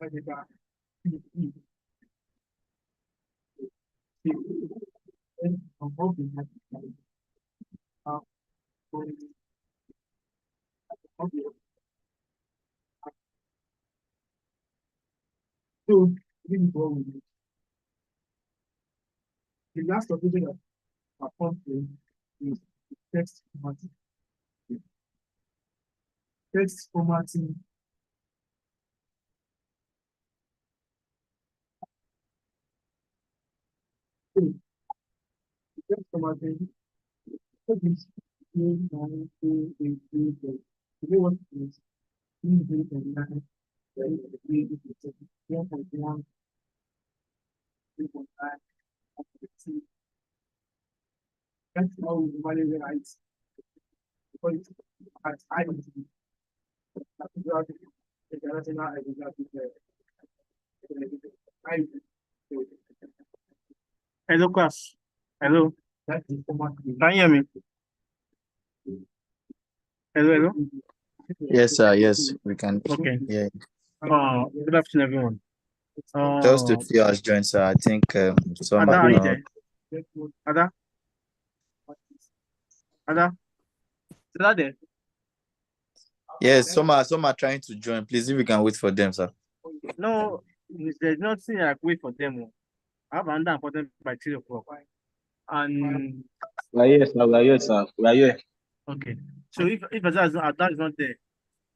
So, this is what we do. The last operation of our company is text formatting. Text formatting. So, text formatting. So this is 9, 2, 8, 3, 4. You know what it is? 3, 8, and 9. Then 3, 8, 1.1, 3.9, 1.2. That's how we manage the rights. Because it's at high Hello, class. Hello. That is format. Can you hear me? Hello, hello. Yes, sir. Yes, we can. Okay. Yeah. Good afternoon, everyone. Just a few hours joined, sir. I think some Ada, are you are there? Ada? Ada? Is that there? yes, some are trying to join. Please, if we can wait for them, sir. No, there's nothing like wait for them. I have another appointment by 3 o'clock. And We are here, sir. We are here, sir. We are here. okay. So if Ada is not there,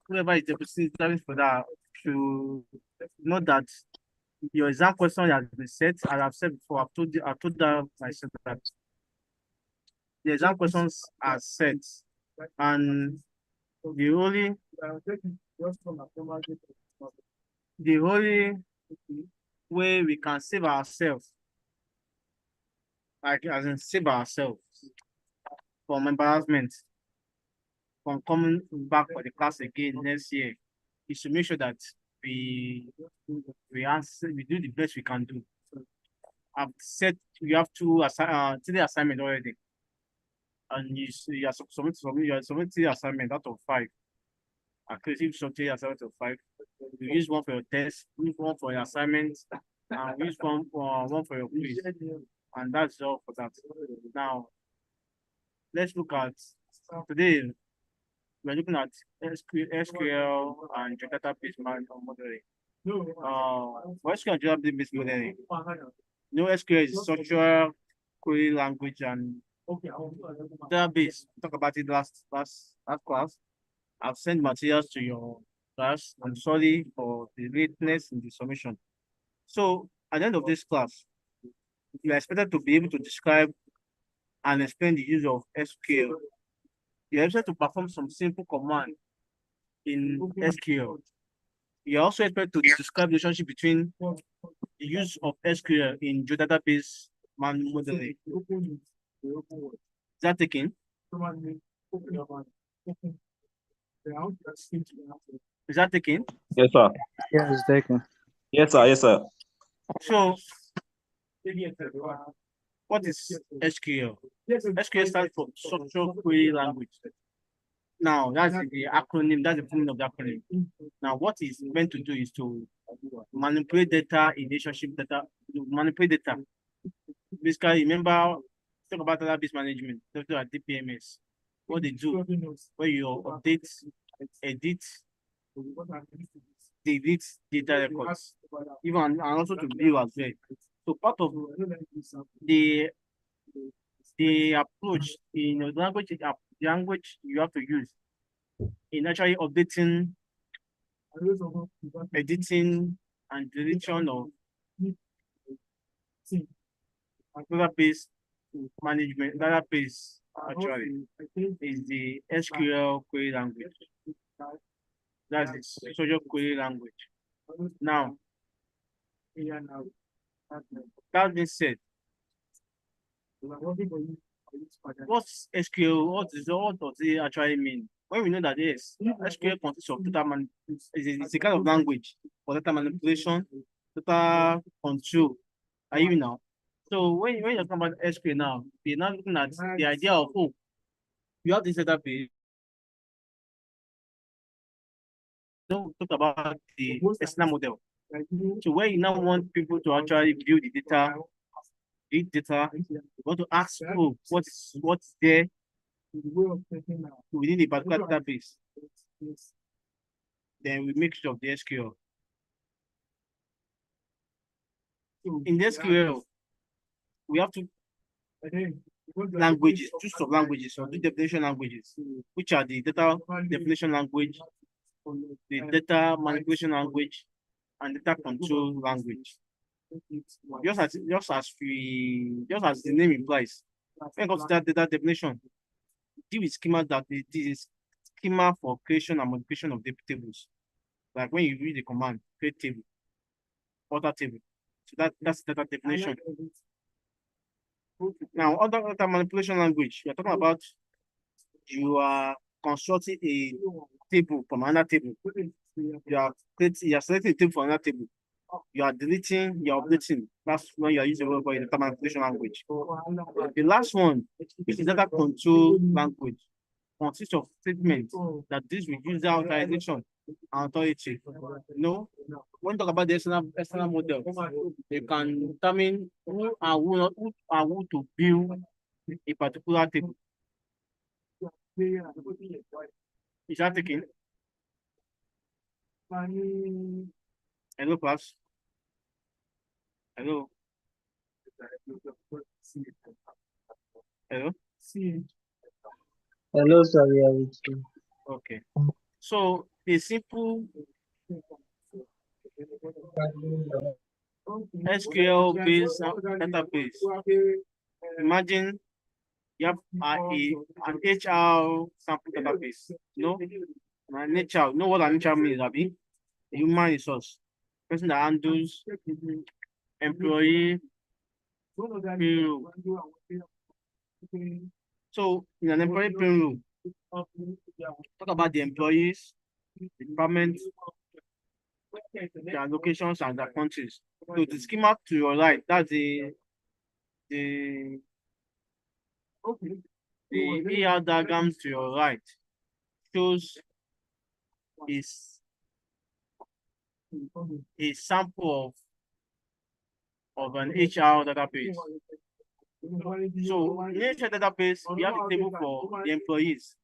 whoever is depositing for that should know that your exam question has been set. As I've said before, I told that myself that the exam questions are set, and the only way we can save ourselves, like as in save ourselves from embarrassment, from coming back for the class again next year, is to make sure that we do the best we can do. I've said we have three assignments already, and you are submitting the assignment out of 5. Accuracy something as out of 5. You use one for your test, use one for your assignment, and use one for your quiz. And that's all for that. Now, let's look at today. We're looking at SQL and database modeling. For SQL and database modeling, SQL is structural query language, and database. We talked about it last class. I've sent materials to your class. I'm sorry for the lateness in the submission. So at the end of this class, you are expected to be able to describe and explain the use of SQL. You're expected to perform some simple command in SQL. You're also expected to describe the relationship between the use of SQL in geodatabase modeling. Is that taken? Is that taken? Yes, sir. Yes, it's taken. Yes, sir. Yes, sir. So, what is SQL? SQL stands for Structural Query Language. Now, that's the acronym, that's the meaning of the acronym. Now, what it's meant to do is to manipulate data in relationship data, manipulate data. Basically, remember, talk about database management, talk about DPMS. What they do, where you update, edit, delete data records, even and also to view as well. So part of the approach in the language you have to use in actually updating, editing, and deletion of database management, database actually is the SQL query language. That's the social query language. Now, that being said, what's SQL? What does it actually mean? When we know that yes, SQL consists of data it's a kind of language for data manipulation, data control. Are you now? So when you're talking about SQL now, we're now looking at the idea of you have this database. Don't talk about the external model. So when you now want people to actually view the data, read data, you want to ask, oh, what's there within the particular database, then we make use of the SQL. In the SQL, we have to languages, choose of languages, or do definition languages, which are the data definition language, the data manipulation language, and data control language. Just as the name implies, when it comes to that data definition, deal with schema that this is schema for creation and modification of the tables. Like when you read the command, create table, order table. So that's data definition. Now, other data manipulation language, you're talking about you are constructing a table from another table. You are selecting a table from another table. You are deleting, you are updating. That's when you are using what we call data manipulation language. The last one, which is data control language, consists of statements that deals with user authorization and authority. When you talk about the external model, they can determine who and who to view a particular table. Is that taken? Hello, class. Hello. Hello. Hello, sir. We are with you. Okay. So a simple SQL-based database. Imagine you have an HR sample database. An HR. You know what an HR means, Abi? Human resource. Person that handles employee payroll. So in an employee payroll, talk about the employees, the department, their locations and their countries. So the schema to your right, that's the ER diagrams to your right shows is a sample of an HR database. So in HR database, we have a table for the employees,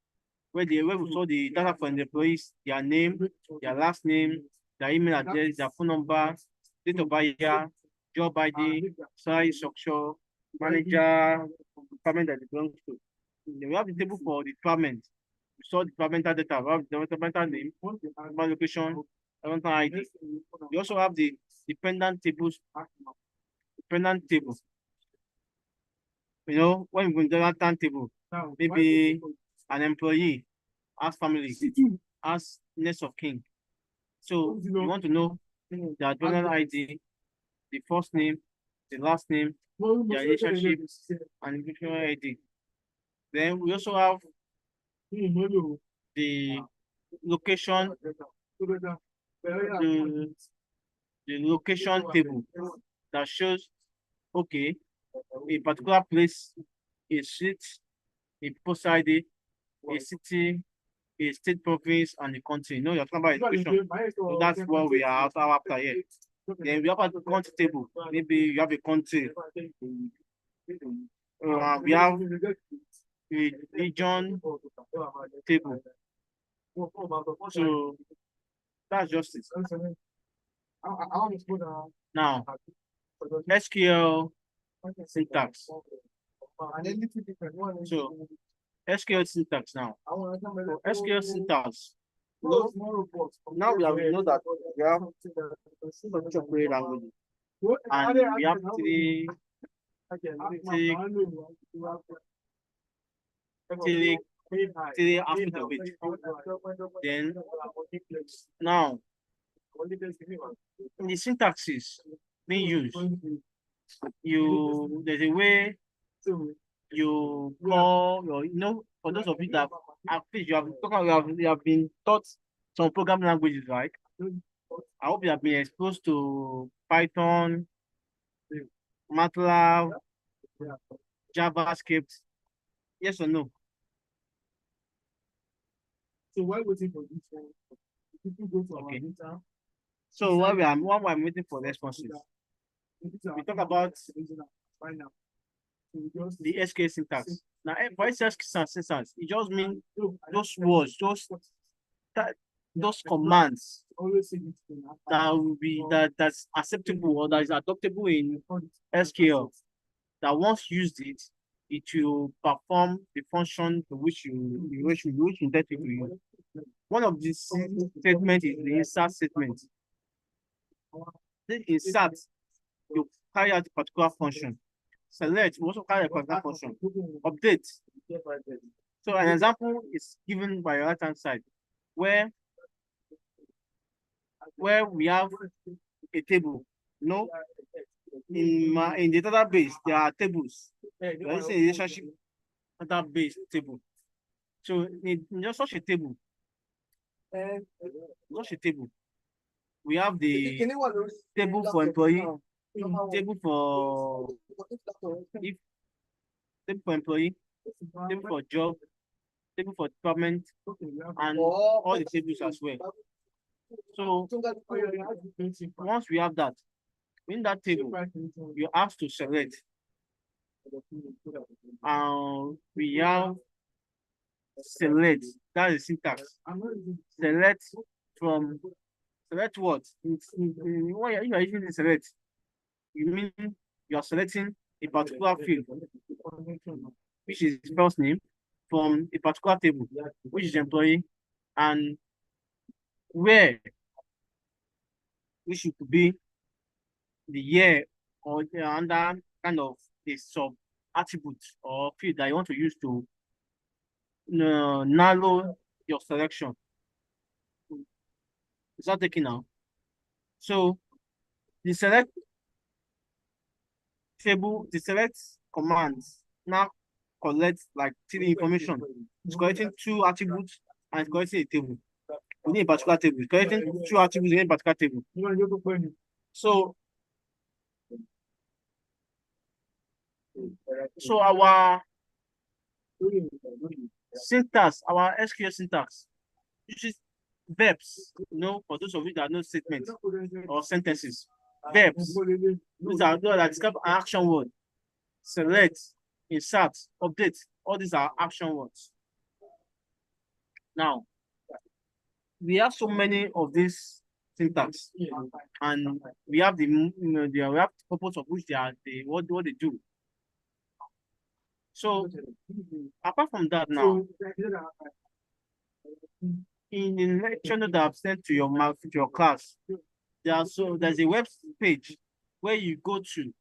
where we saw the data for the employees, their name, their last name, their email address, their phone number, date of birth, job ID, size, structure, manager, department that it belongs to. Then we have the table for the department. We saw the departmental data, we have the departmental name, department location, departmental ID. We also have the dependent tables. Dependent table. When we go to that table, maybe an employee has family, has next of kin. So you want to know their donor ID, the first name, the last name, their relationship, and individual ID. Then we also have the location, the location table that shows, okay, a particular place, a street, a post ID, a city, a state province, and the country. You're talking about education. So that's what we are after here. Then we have a country table. Maybe you have a country. We have a region table. So that's just it. Now, SQL syntax. So SQL syntax now. So SQL syntax. Now we know that we have structured query languages, and we have three aspects of it. Then now in the syntaxes being used, there's a way you call your, for those of you that at least you have been taught some programming languages, right? I hope you have been exposed to Python, MATLAB, JavaScript. Yes or no? So while waiting for this one, people go to our Okay. data So while I'm waiting for responses, we talk about the SQL syntax. Now, for SQL syntax, it just means those words, those commands that will be that's acceptable or that is adoptable in SQL. That once used it will perform the function to which you intend to use. One of these statements is the insert statement. The insert, you carry out a particular function. Select, you also carry a particular function. Update. So an example is given by your right hand side where we have a table. In the database, there are tables. There is a relationship database table. So in just such a table, we have the table for employee, table for employee, table for job, table for department, and all the tables as well. So once we have that, in that table, you have to select. We have select, that is syntax. Select what? When you are using the select, you mean you are selecting a particular field, which is first name, from a particular table, which is employee, and where which could be the year or under kind of a sub attribute or field that you want to use to narrow your selection. Is that taken now? So the select commands now collect like three information. It's collecting two attributes and it's collecting a table. We need a particular table. It's collecting two attributes in a particular table. So our syntax, our SQL syntax, uses verbs, for those of you that know statements or sentences. Verbs. These are that describe an action word. Select, insert, update. All these are action words. Now, we have so many of these syntax, and we have the purpose of which what they do. So apart from that, now in the lecture note that I've sent to your class, there's a web page where you go to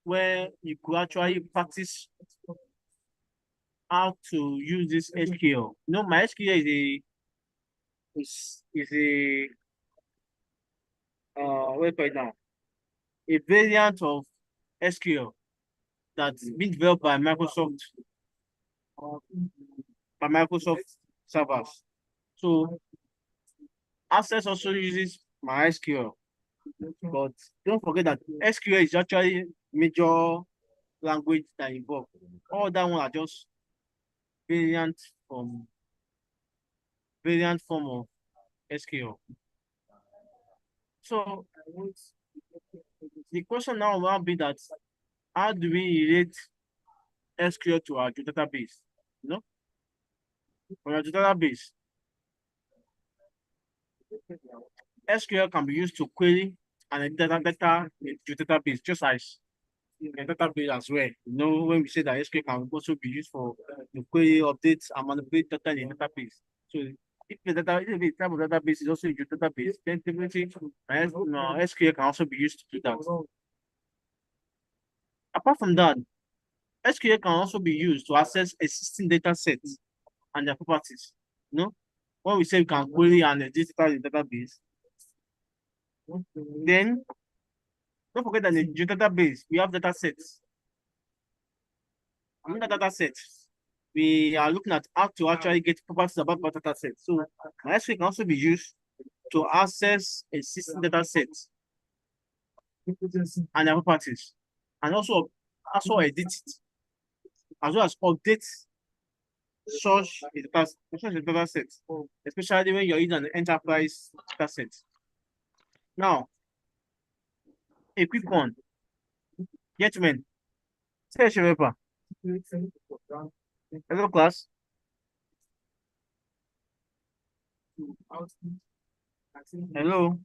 where you could actually practice how to use this SQL. My SQL is a what do you call it now? A variant of SQL that's been developed by Microsoft servers. So Access also uses MySQL, but don't forget that SQL is actually major language that involved. All that one are just variant form of SQL. So the question now will be that how do we relate SQL to our database? For our database, SQL can be used to query and enter data into database, just as a database as well. When we say that SQL can also be used for query, updates, and manipulate data in the database. So if the type of database is also a database, then definitely SQL can also be used to do that. Apart from that, SQL can also be used to access existing data sets and their properties. When we say we can query and edit data in the database, then don't forget that in the database we have data sets. In the data set, we are looking at how to actually get properties about data sets. So MySQL can also be used to access existing data sets and their properties, and also edit it, as well as update such a data set, especially when you're using an enterprise data set. Now, a quick one. Gentlemen, say your paper. Hello, class. Hello.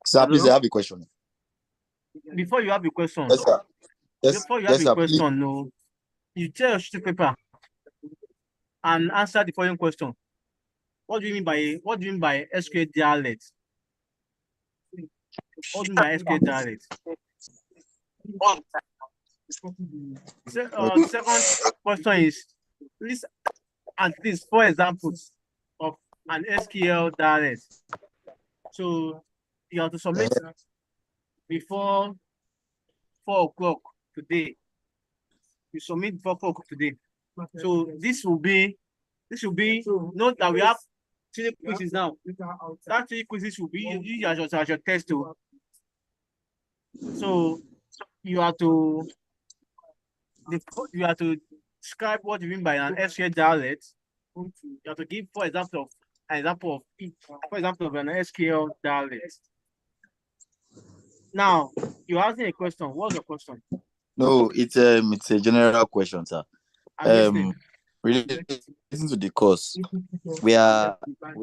Sir, please, Hello. I have a question. Before you have a question, Yes, sir. Yes, before you have yes, a sir. Please. question, no, you tell your sheet paper and answer the following question. What do you mean by SQL dialect? What do you mean by SQL dialect? The second question is, list at least 4 examples of an SQL dialect. So you have to submit before 4 o'clock today. You submit before 4 o'clock today. So this will be note that we have 3 quizzes now. That 3 quizzes will be used as your test too. So you have to describe what you mean by an SQL dialect. You have to give 4 examples of each. For example, of an SQL dialect. Now you're asking a question. What's your question? No, it's a general question, sir. I'm listening. Relating to the course, we are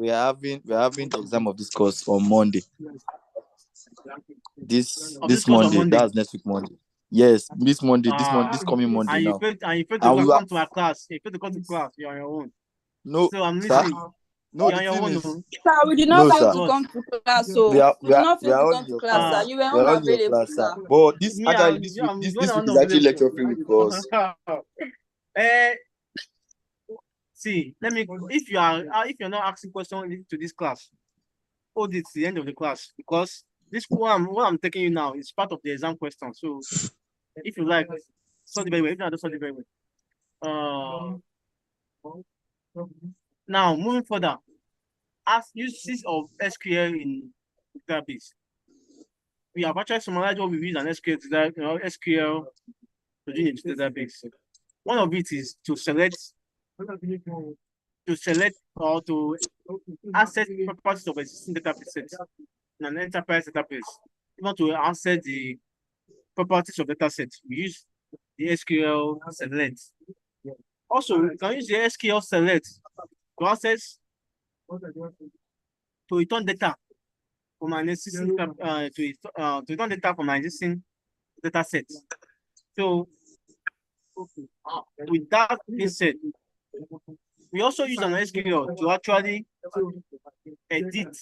having the exam of this course on Monday. This This course on Monday, Monday. that's next week Monday. Yes, this Monday, this coming Monday and you now. failed to come to our class. You failed to come to class. You're on your own. No, So I'm sir. listening. No, You're on the your thing own. is, No. Sir, we did not No, fail sir. to come to class, so we are we did not fail to all come in to your class, class. sir. You were We are all in your unavailable, class, sir. sir. But this Me, actually this I'm week, the one this that week is actually lecture unavailable. free because See, let me. If you're not asking questions to this class, hold it to the end of the class because this what I'm taking you now is part of the exam question. So if you like, study very well. If not, don't study very well. Now moving further, as uses of SQL in database. We have actually summarized what we use an SQL to do in the database. One of it is to select or to access properties of existing database sets in an enterprise database. If you want to access the properties of data sets, we use the SQL select. Also, we can use the SQL select to access to return data from an existing to return data from an existing data set. So with that being said, we also use an SQL to actually edit.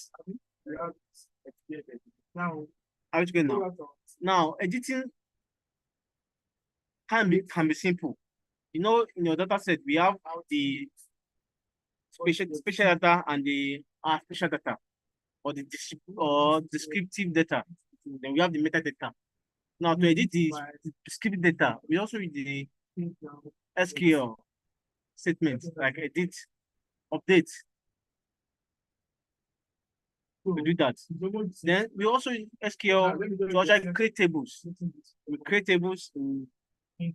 How to get now? Now editing can be simple. You know, in your data set, we have the spatial data and the spatial data, or the descriptive data. Then we have the metadata. Now to edit the descriptive data, we also use the SQL statements like edit, update. We do that. Then we also use SQL to actually create tables. We create tables. We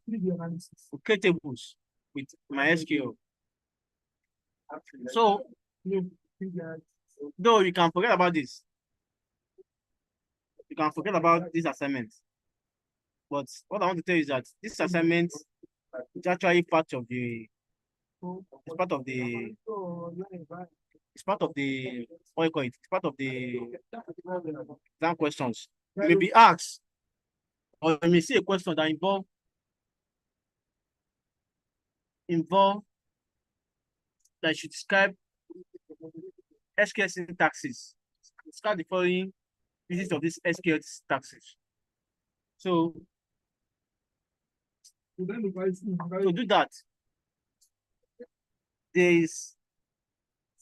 create tables with MySQL. So, though you can forget about this, you can forget about this assignment. But what I want to tell you is that this assignment is actually part of the. It's part of the. It's part of the. What you call it? It's part of the exam questions. You may be asked, or you may see a question that that should describe SQL syntaxes. Describe the following uses of this SQL syntaxes. So to do that, there's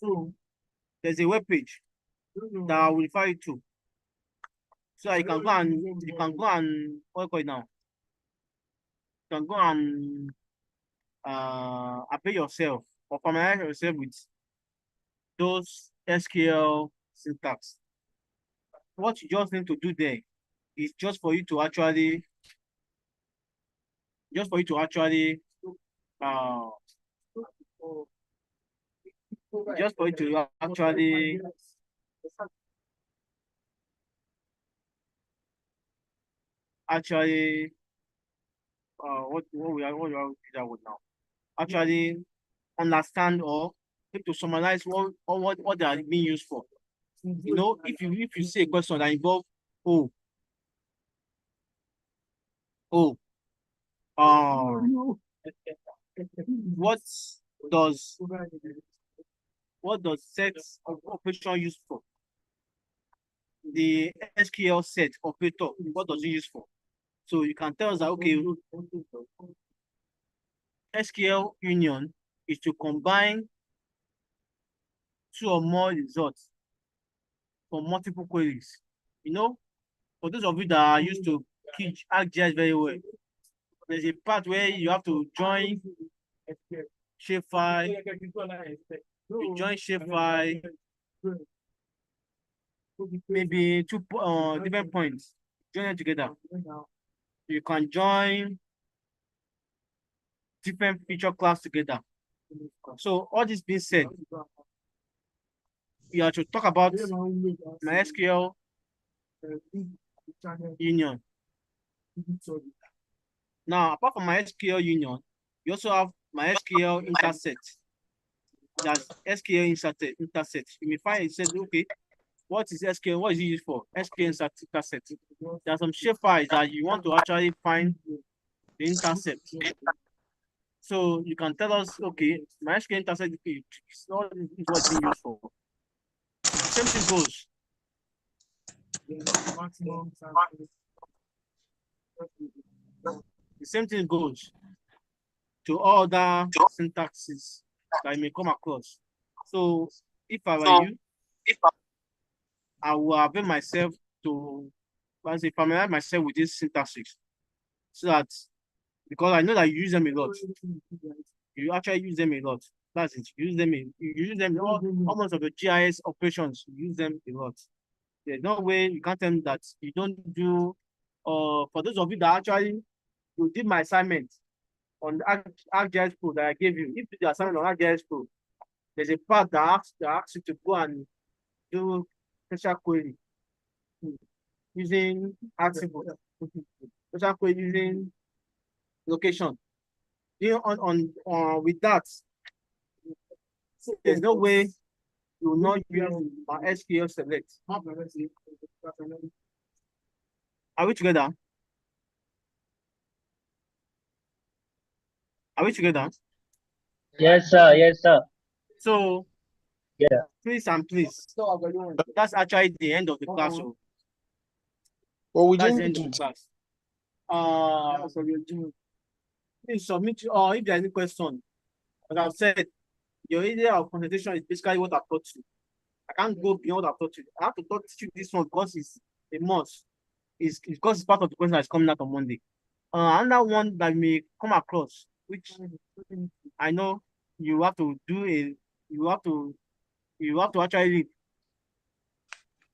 a web page that I will refer you to. So you can go and what do you call it now? You can go and apply yourself or familiarize yourself with those SQL syntax. What you just need to do there is just for you to actually actually what we are do that with now? Actually understand or need to summarize what they are being used for. You know, if you see a question that involve oh oh what does what does set of operation used for? The SQL set operator, what does it use for? So you can tell us that okay, SQL union is to combine two or more results from multiple queries. You know, for those of you that are used to ArcGIS very well, there's a part where you have to join shapefile, you join shapefile, maybe two different points, join them together. You can join different feature class together. So all this being said, you have to talk about MySQL union. Now, apart from MySQL union, you also have MySQL intersect. That's SQL intersect. You may find it says, okay, what is SQL? What is it used for? SQL intersect. There are some shapefiles that you want to actually find the intercept. So you can tell us, okay, MySQL intersect is what it's being used for. Same thing goes. The same thing goes to all other syntaxes that you may come across. So if I were you, I will avail myself to familiarize myself with this syntaxes so that because I know that you use them a lot. You actually use them a lot. That's it. You use them almost of the GIS operations, you use them a lot. There's no way you can't tell me that you don't do for those of you that actually you did my assignment on the ArcGIS Pro that I gave you. If you do the assignment on ArcGIS Pro, there's a part that asks you to go and do special query using attribute, special query using location. You know, on with that, there's no way you will not use my SQL select. Are we together? Are we together? Yes, sir. Yes, sir. So, Yeah. please and please, that's actually the end of the class. So Well, we that's the didn't end of the class. Please submit, or if there's any question, as I've said, your area of concentration is basically what I've taught you. I can't go beyond what I've taught you. I have to teach you this one because it's a must. It's because it's part of the question that's coming out on Monday. Another one that may come across, which I know you have to do you have to actually read,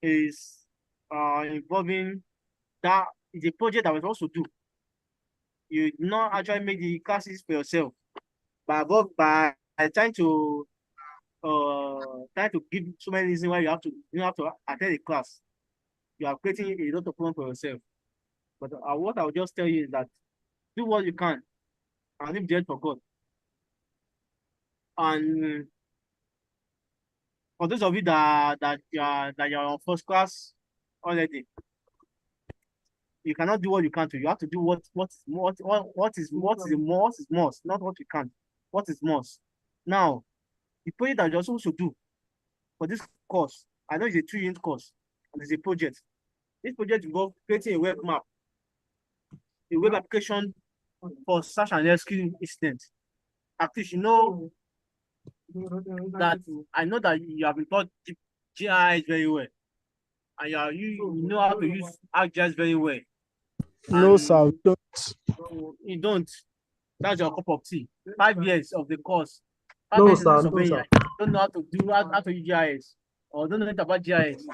is involving that is a project that was also do. You do not actually make the classes for yourself, but by trying to give so many reasons why you have to attend a class. You are creating a lot of problem for yourself. But what I will just tell you is that do what you can and leave the rest for God. And for those of you that you are on first class already, you cannot do what you can to. You have to do what is must, not what you can. What is must. Now, the project that you're supposed to do for this course, I know it's a 2-unit course, and it's a project. This project involves creating a web map, a web application for search and rescue incident. At least you know that I know that you have been taught GIS very well, and you know how to use ArcGIS very well. No, sir, we don't. You don't. That's your cup of tea. 5 years of the course. No, sir, no, You sir. don't know how to use GIS, or don't know anything about GIS.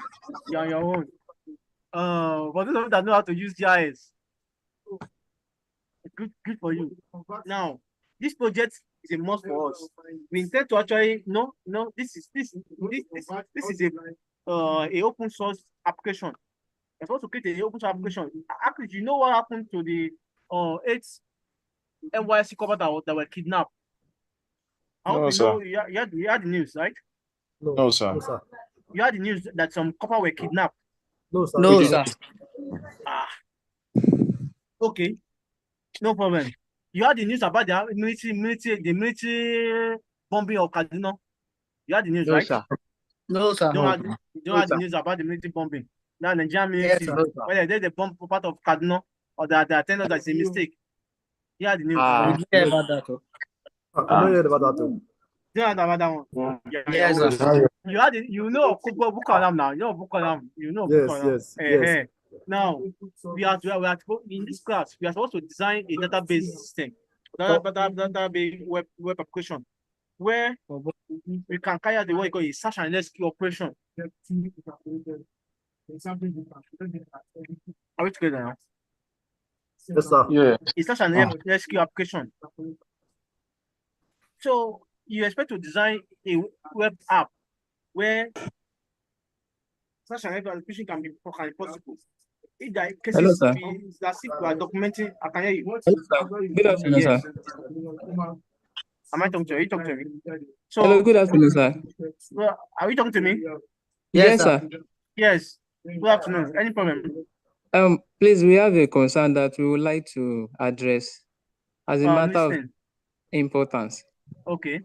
You're on your own. For those of you that know how to use GIS, good for you. Now, this project is a must for us. We intend to actually this is a open source application. You're supposed to create an open source application. Actually, you know what happened to the 8 NYC cover that were kidnapped? I hope No, you know sir. you had the news, right? No, sir. No, sir. You had the news that some copper were kidnapped. No, sir. We No, do sir. not. Ah, okay, no problem. You had the news about the military bombing of Kaduna. You had the news, No, right? sir. No, sir. Don't No, have sir. don't have the news about the military bombing. Now Nigerian Yes, military, sir. No, sir. whether they bomb part of Kaduna or that they attend us that's a mistake. You had the news. We Ah, didn't hear about that. Oh. I know you heard about that too. Don't have that one. Mm. Yeah, Yes, well, sir. you had it, you know Boko Haram now. You know Boko Haram. You know Boko Yes, Haram. yes, yes. Now we are in this class. We are supposed to design a database system, database web application where we can carry out the what you call a search and rescue operation. Are we together now? Yes, sir. Yeah. It's such an rescue application. So you expect to design a web app where such an application can be possible. If there are hello, cases, sir. it's as if we are documenting. I can hear you. Hello, sir. Good afternoon, Yes. sir. Am I talking to you? Are you talking to me? Hello, So, good afternoon, sir. well, are you talking to me? Yes, Yes, sir. sir. Yes. Good afternoon. Any problem? Please, we have a concern that we would like to address as a matter of Listen. importance. Okay.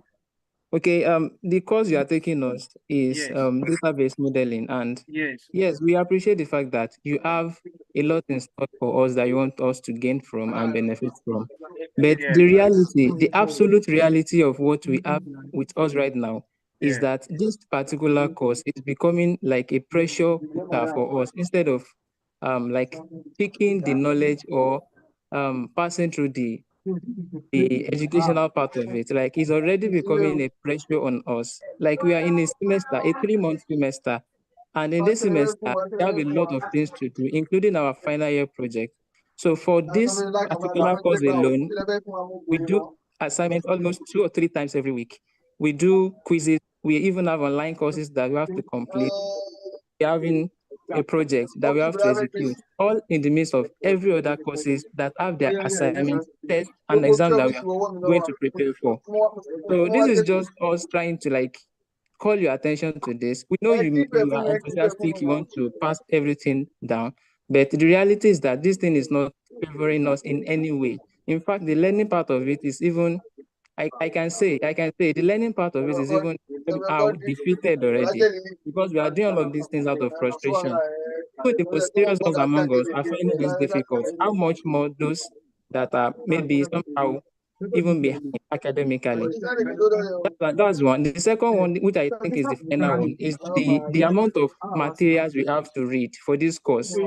Okay, the course you are taking us is Yes. database modeling, and Yes. yes, we appreciate the fact that you have a lot in store for us that you want us to gain from and benefit from. But Yes. the reality, the absolute reality of what we have with us right now is Yeah. that this particular course is becoming like a pressure cooker for us instead of like picking the knowledge or passing through the educational part of it. Like it's already becoming a pressure on us. Like we are in a semester, a 3-month semester, and in this semester, we have a lot of things to do, including our final year project. So for this particular course alone, we do assignments almost 2 or 3 times every week. We do quizzes. We even have online courses that we have to complete. We're having a project that we have to execute, all in the midst of every other courses that have their assignments, tests, and exams that we are going to prepare for. So this is just us trying to like call your attention to this. We know you are enthusiastic, you want to pass everything down, but the reality is that this thing is not favoring us in any way. In fact, the learning part of it is even I can say the learning part of it is even somehow defeated already because we are doing all of these things out of frustration. So the most serious ones among us are finding this difficult. How much more those that are maybe somehow even behind academically? That's one. The second one, which I think is the final one, is the amount of materials we have to read for this course.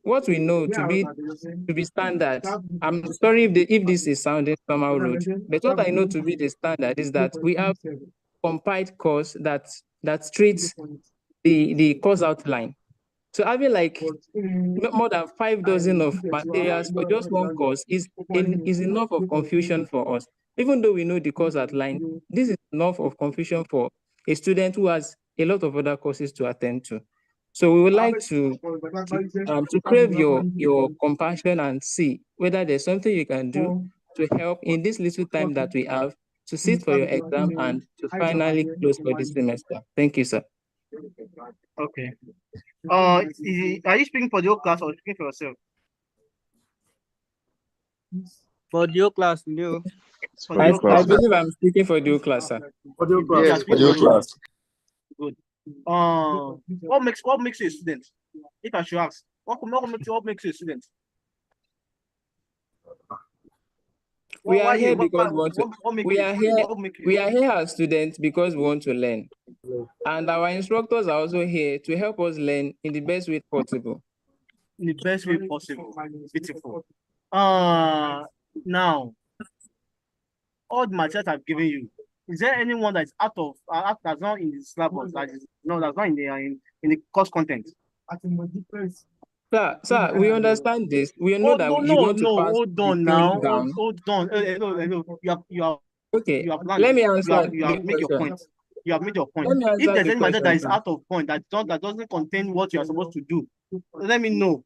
What we know to be standard. I'm sorry if this is sounding somehow rude, but what I know to be the standard is that we have compiled course that treats the course outline. So having like more than 5 dozen of materials for just one course is enough of confusion for us. Even though we know the course outline, this is enough of confusion for a student who has a lot of other courses to attend to. So we would like to crave your compassion and see whether there's something you can do to help in this little time that we have to sit for your exam and to finally close for this semester. Thank you, sir. Okay. Are you speaking for the whole class or speaking for yourself? For your class, no. For the whole I class. believe I'm speaking for the whole class, sir. Audio You are class. speaking Audio for the whole class. Good. What makes you a student? If I should ask, what makes you a student? We are Why here you? because we are here. What make you? We are here as students because we want to learn, and our instructors are also here to help us learn in the best way possible. In the best way possible. Beautiful. Now, all the materials I've given you, is there anyone that's that's not in the syllabus, that's not in the course content? Sir, we understand this. We know that you want to pass Hold the on thing now. down. Hold on. Hello. Okay, You have planned. let me answer You have the make your question. point. you have made your point. Let me If answer there's the any matter that is question. out of point, that doesn't contain what you are supposed to do, let me know.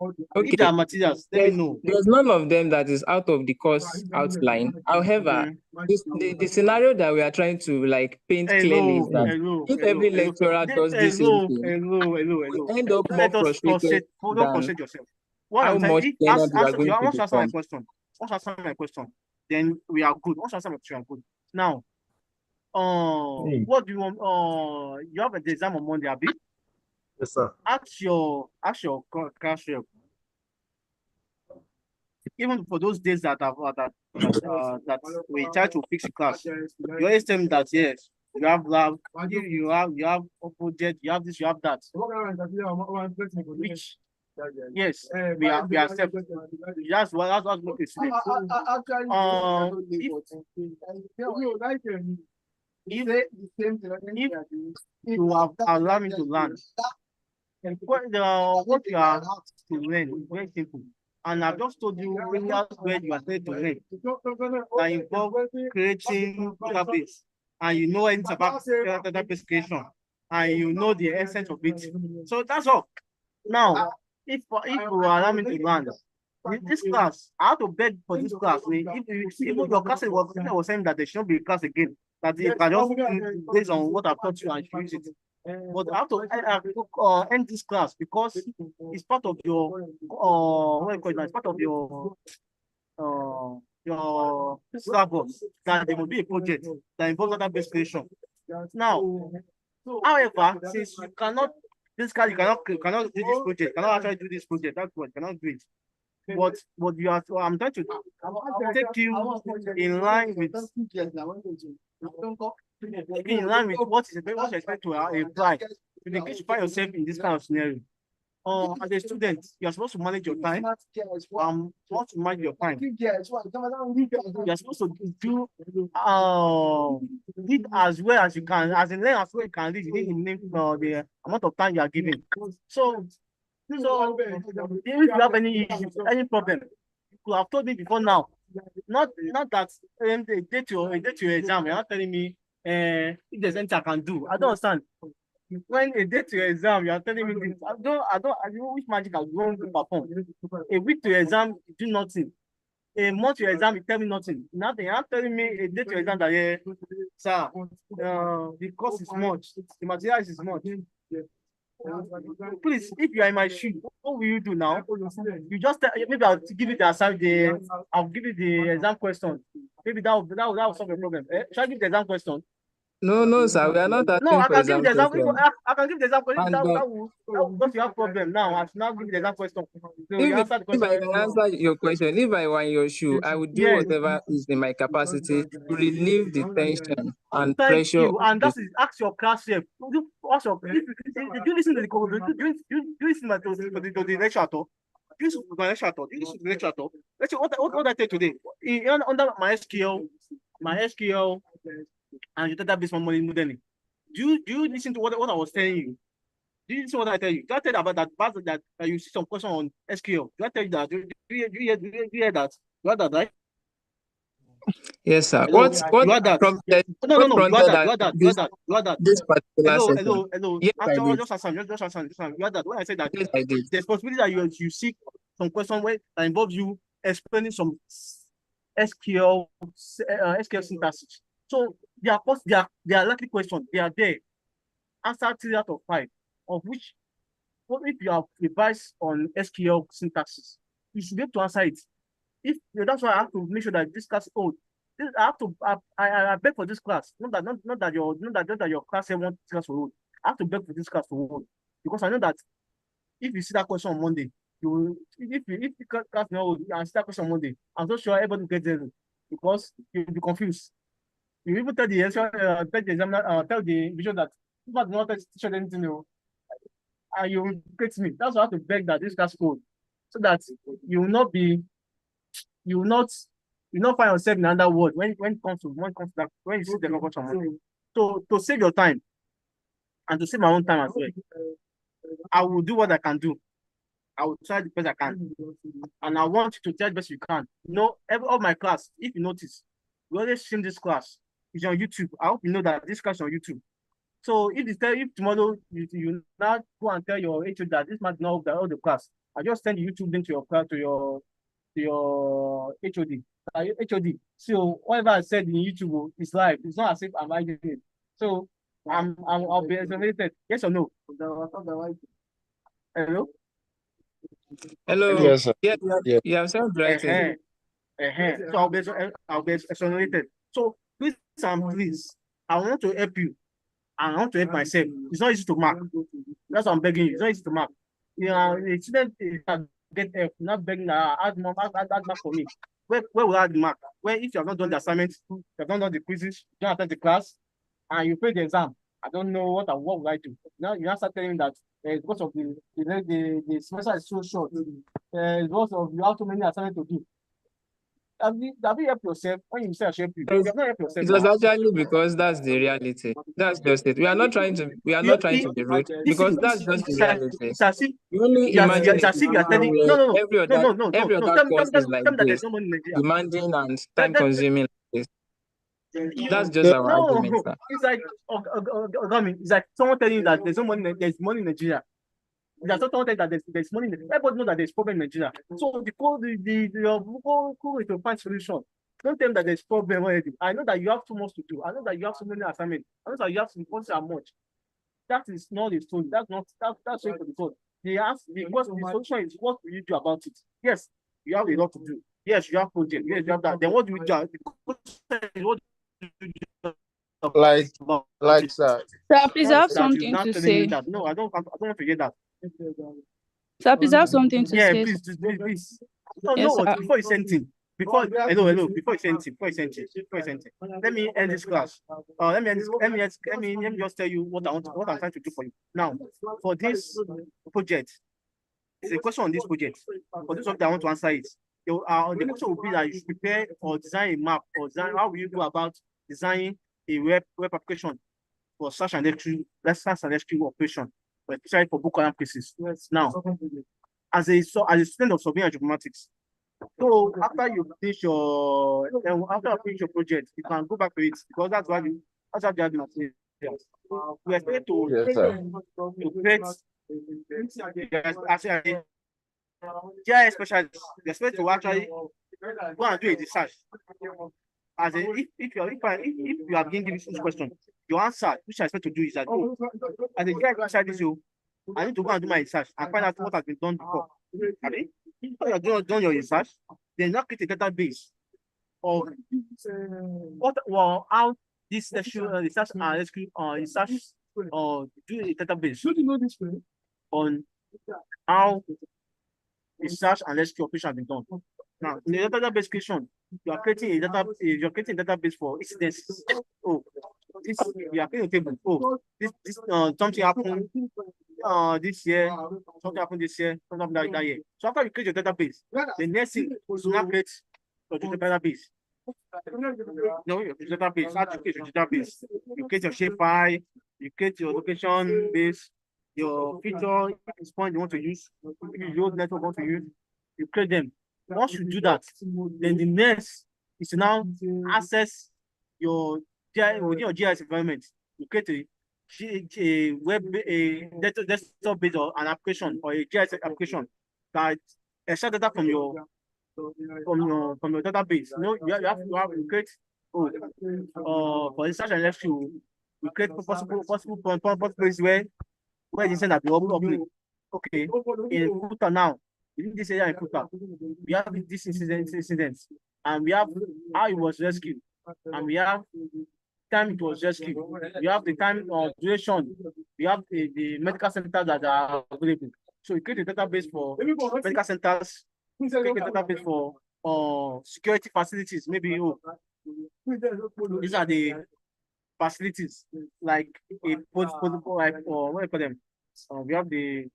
If Okay. there are materials, let me know. There's none of them that is out of the course outline. However, the scenario that we are trying to like paint clearly is that if every lecturer does this same thing, we end up Don't more let us frustrated frustrate. Don't than frustrate yourself. What how I'm saying, much if learned we are you going to want to answer my become. question, then we are good. Once you answer my question, we are good. Now, what do you want? You have an exam on Monday, Abi? Yes, sir. Ask your class rep. Even for those days that that we try to fix the class, you always tell me that yes, you have lab, you have project, you have this, you have that. Which yes, we accept. That's what it's like. If you have allowed me to learn, what you are to learn is very simple. And I've just told you areas where you are trying to learn that involve creating database, and you know anything about database creation, and you know the essence of it. So that's all. Now, if you allow me to learn this class, I have to beg for this class. If your class was saying that there should not be a class again, that you can just based on what I've taught you and you use it. But I have to end this class because it's part of your what do you call it now? It's part of your syllabus that there will be a project that involves database creation. Now, however, since you cannot basically you cannot do this project, cannot actually do this project, that's what you cannot do it. But you are I'm trying to take you in line with what is expected to apply in case you find yourself in this kind of scenario. As a student, you're supposed to manage your time. Not to manage your time. You're supposed to do read as well as you can, as in learn as well you can read. You need to name the amount of time you are given. So if you have any issues, any problem, you could have told me before now. Not that a day to your exam, you're not telling me if there's anything I can do. I don't understand. When a day to your exam, you are telling me this. I don't know which magic I'm going to perform. A week to your exam, you do nothing. A month to your exam, you tell me nothing. Nothing. You're not telling me a day to your exam that sir, the cost is much, the material is much. Please, if you are in my shoe, what will you do now? You just maybe I'll give you the assignment. I'll give you the exam question. Maybe that will solve the problem. Shall I give the exam question? No, sir. We are not No, asking I for can give you exam the exam. question. I can give the exam question. And That will because you have problem now. I should now give you the exam question. So you answer the if question. I can answer your question, if I were in your shoe, I would do Yes. whatever is in my capacity to relieve the tension and Thank pressure. you. And that is ask your class rep. Ask your, did you listen to the do you listen to the lecture at all? Do you listen to the lecture at all? Do you listen to the lecture at all? Let's see what I tell today. Under my SQL, and you database from modeling. Do you listen to what I was telling you? Do you listen to what I tell you? Do I tell you about that part that you see some question on SQL? Do I tell you that? Do you hear that? You heard that, right? Yes, sir. Hello, What you heard that? prompted No, what you heard prompted that. You heard that. You heard that. You heard that. this particular session? Hello. Yes, I Actually, did. just answer. You heard that. When I said that, Yes, I did. there's possibility that you seek some question where that involves you explaining some SQL syntaxes. So they are likely questions. They are there. Answer 3 out of 5, of which what if you have revised on SQL syntaxes, you should be able to answer it. If that's why I have to make sure that this class I have to I beg for this class. Not that your class wants this class to hold. I have to beg for this class to hold. Because I know that if you see that question on Monday, you will if the class not hold and see that question on Monday, I'm so sure everybody will get zero because you'll be confused. You even tell the examiner, tell the vision that if I do not teach anything new, and you will get me. That's why I have to beg that this class code, so that you will not be, you will not, you will not find yourself in another word when it comes to that when you see the conclusion. So to save your time and to save my own time as well, I will do what I can do. I will try the best I can, and I want you to try the best you can. All my class, if you notice, we always stream this class. is on YouTube. I hope you know that this class is on YouTube. So if tomorrow you now go and tell your HOD that this man did not upload the class, I just send the YouTube link to your class to your HOD. HOD. So whatever I said in YouTube is live. It's not as if I'm arguing it. So I'll be exonerated. Yes or no? Hello? Hello. Yes, sir. Yeah, Yeah. you have said right thing. So I'll be exonerated. So please and please, I want to help you. I want to help myself. It's not easy to mark. That's what I'm begging you. It's not easy to mark. The student get help, not begging add mark for me. Where will I add the mark? Where if you have not done the assignments, you have not done the quizzes, you don't attend the class, and you fail the exam. I don't know what will I do. Now you now start telling me that because of the semester is so short, because of you have too many assignments to do. Have you helped yourself when you say I should help you? You have not helped yourself. It was now. actually because that's the reality. That's just it. We are not trying to be rude because that's just the reality. It's as if You only imagine it's as if you are telling where no. every other Tell me course is like that this, there's no money in Nigeria. demanding and That- time that- consuming like this. That's just So- our No, argument, sir. it's like Ogami, it's like someone telling you that there's no money, there's money in Nigeria. There's someone telling you that there's money. Everybody knows that there's problem in Nigeria. So go to find solution. Don't tell them that there's problem already. I know that you have too much to do. I know that you have so many assignments. I know that you have to report so much. That is not the story. That's wait for the thought. The solution is what will you do about it? Yes, you have a lot to do. Yes, you have project. Yes, you have that. Then what do you do? The question is, what do you do about it? Sir. Sir, please I have That you're something not to telling me say. that. No, I don't want to hear that. Sir, please I have something to Yeah, say. please. No, Yes, what? sir. Before you say anything, hello. Before you say anything, let me end this class. Let me just tell you what I'm trying to do for you. Now, for this project, it's a question on this project. For this one, I want to answer it. The question will be that you should prepare or design a map or design. How will you go about designing a web application for search and rescue operation, but especially for book cases? Now, as a student of surveying and geomatics, so after you finish your project, you can go back to it because that's what you have the materials. We expect Yes, sir. to create actually GIS specialists. We expect to actually go and do a research. As a, if you have been given this question, your answer, which I expect to do is that as a GIS specialist, I need to go and do my research and find out what has been done before. Okay? If you have done your research, then now create a database of how this research and rescue research do a database on how research and rescue operation has been done. Now, in the database creation, you are creating a database for incidences. Oh, you are creating a table. Oh, this something happened this year, something happened this year, something happened that year. So after you create your database, the next thing is to now create your database. No, your database. How to create your database? You create your shapefile, you create your location base, your feature, this point you want to use, your network you want to use, you create them. Once you do that, then the next is to now access your within your GIS environment. You create a web desktop based or an application or a GIS application that extract data from your database. You know, you have to create for research and rescue, we create possible places where it is that we open. Okay, in Kuta now, in this area in Kuta, we have this incident, and we have how it was rescued, and we have time it was rescued. We have the time duration. We have the medical centers that are available. So we create a database for medical centers. Create a database for security facilities. Maybe these are the facilities like a protocol, like what do you call them? We have the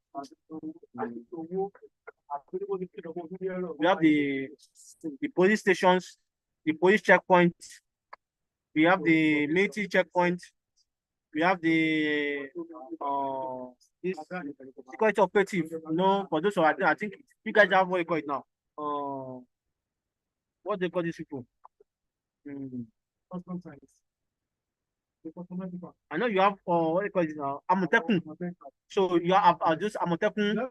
police stations, the police checkpoints. We have the military checkpoint. We have the this security operative. For those who are I think you guys have what you call it now. What they call these people? I know you have what do you call it now? Amotekun. So you have just Amotekun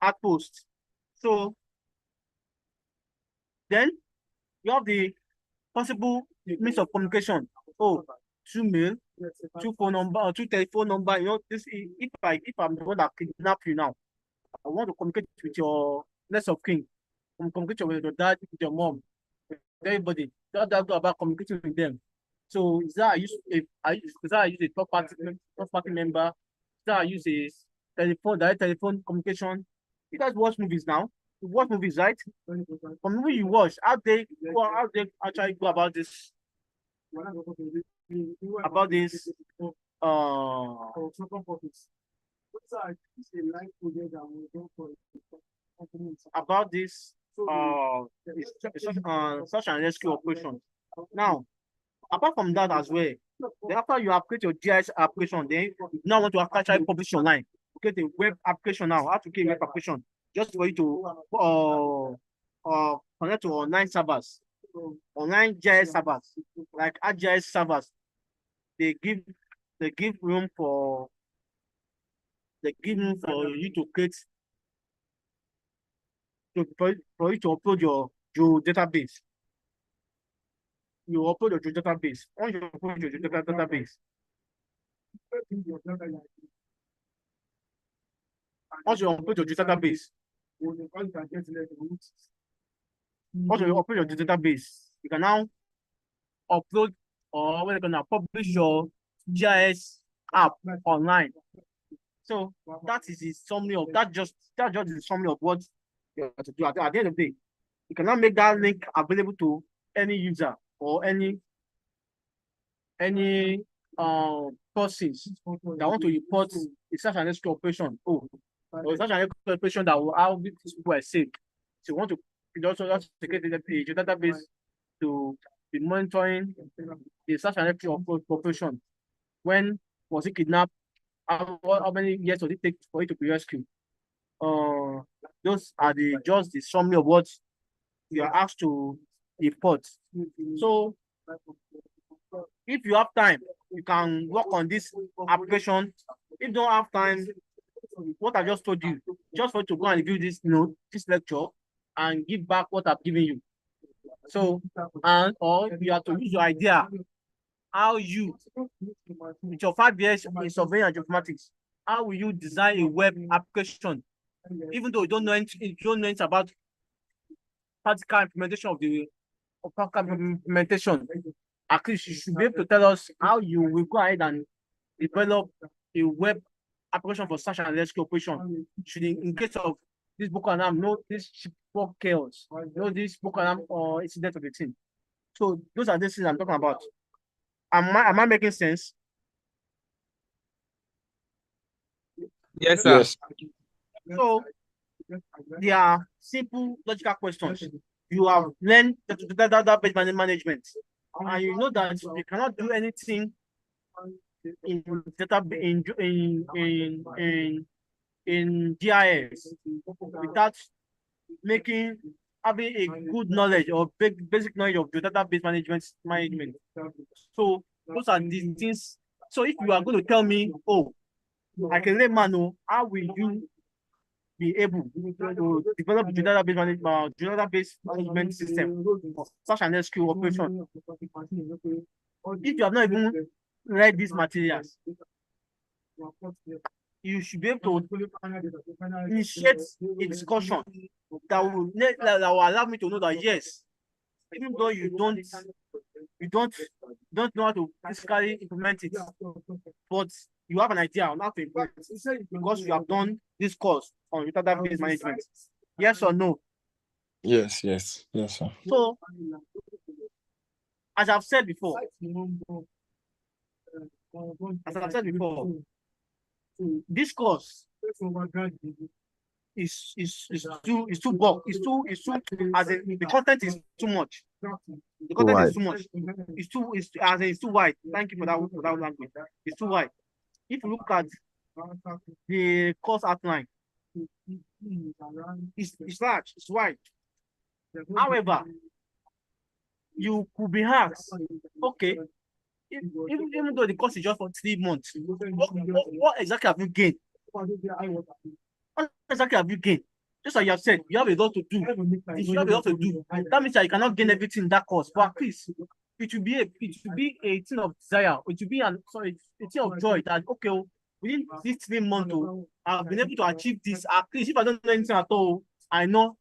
outpost. So then you have the possible means of communication. Oh, through mail, through phone number, or through telephone number. You know, if I'm the one that kidnap you now, I want to communicate with your next of kin, communicate with your dad, with your mom, with everybody. That's about communicating with them. So is that I use a third party member? Is that I use a direct telephone communication? You guys watch movies now. You watch movies, right? From movie you watch, how they actually go about this uh about this such an rescue operation. Now, apart from that as well, then after you have created your GIS application, then you now want to actually publish online. Create a web application now. How to create a web application just for you to connect to online servers, online GIS servers, like ArcGIS servers. They give they give room for you to create for you to upload your database. You upload your database. Once you upload your database, once you upload your database, you can now upload or we're gonna publish your GIS app online. So that is the summary of that's just the summary of what you have to do. At the end of the day, you cannot make that link available to any user or any persons that want to report a search and rescue operation. Oh, or such an rescue operation that will how these people are saved. So you want to also just create a database to be monitoring the search and rescue operation. When was he kidnapped? How many years does it take for it to be rescued? Those are just the summary of what you are asked to report. So if you have time, you can work on this application. If you don't have time, what I just told you, just for you to go and review this lecture and give back what I've given you. So, or you have to use your idea, how you, with your 5 years in surveying and geoinformatics, how will you design a web application, even though you don't know anything about practical implementation at least you should be able to tell us how you will go ahead and develop a web application for search and rescue operation. Should in case of this Boko Haram, this shipwreck chaos, this Boko Haram or incident of the team. So those are the things I'm talking about. Am I making sense? Yes, sir. Yes. So they are simple logical questions. You have learned the database management, and you know that you cannot do anything in GIS without having a good knowledge or basic knowledge of the database management. So those are the things. So if you are going to tell me, oh, I can let man know, how will you be able to develop the database management system for such an SQL operation? If you have not even read these materials, you should be able to initiate a discussion that will allow me to know that yes, even though you don't know how to physically implement it, but you have an idea on how to implement it because you have done this course on database management. Yes or no? Yes, sir. So, as I've said before, this course is too bulk. It's too as in, the content is too much. The content is too much. It's too wide. Thank you for that language. It's too wide. If you look at the course outline, it's large, it's wide. However, you could be asked, okay, even though the course is just for 3 months, what exactly have you gained? What exactly have you gained? Just like you have said, you have a lot to do. If you have a lot to do, that means that you cannot gain everything in that course. But at least it will be a thing of desire. It will be a thing of joy that okay, within these 3 months, I've been able to achieve this. At least if I don't know anything at all, I know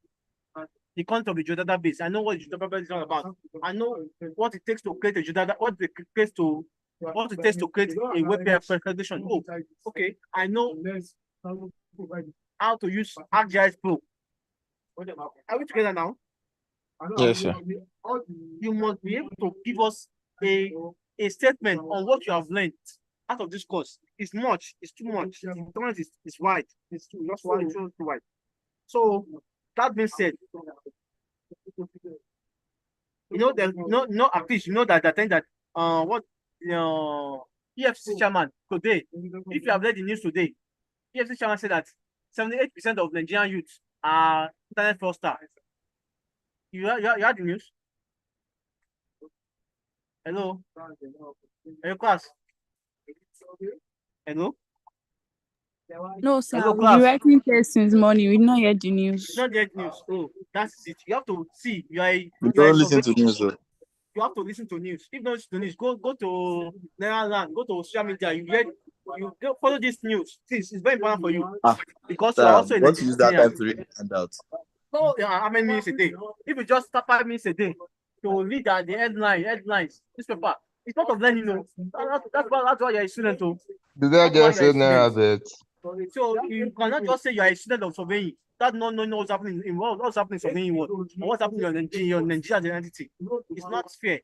the content of the database. I know what the database is all about. I know what it takes to create a database. What it takes to create a web application. Oh, okay. I know how to use ArcGIS Pro. Are we together now? Yes, sir. You must be able to give us a statement on what you have learned out of this course. It's much. It's too much. The tolerance is wide. It's too wide. It's too wide. So that being said, there's no at least that I think that what EFC chairman today, if you have read the news today, EFC chairman said that 78% of Nigerian youth are internet fraudsters. You heard the news? Hello? Hello, class? Hello? No, sir. Hello, We've class? been writing tests since morning. We not heard the news. It's not yet news. Oh, that's it. You have to see. We don't listen to news, though. You have to listen to news. If not listen to news, go to Netherlands, go to social media. You follow this news. It's very important for you because you're also in What use that Nigeria. time to read handouts? So how many minutes a day? If you just start 5 minutes a day to read the headlines, newspaper, it's part of learning. That's why you're a student. Did I just say that? So you cannot just say you're a student of surveying. That no what's happening in what's happening in surveying world, or what's happening in your Nigerian identity. It's not fair.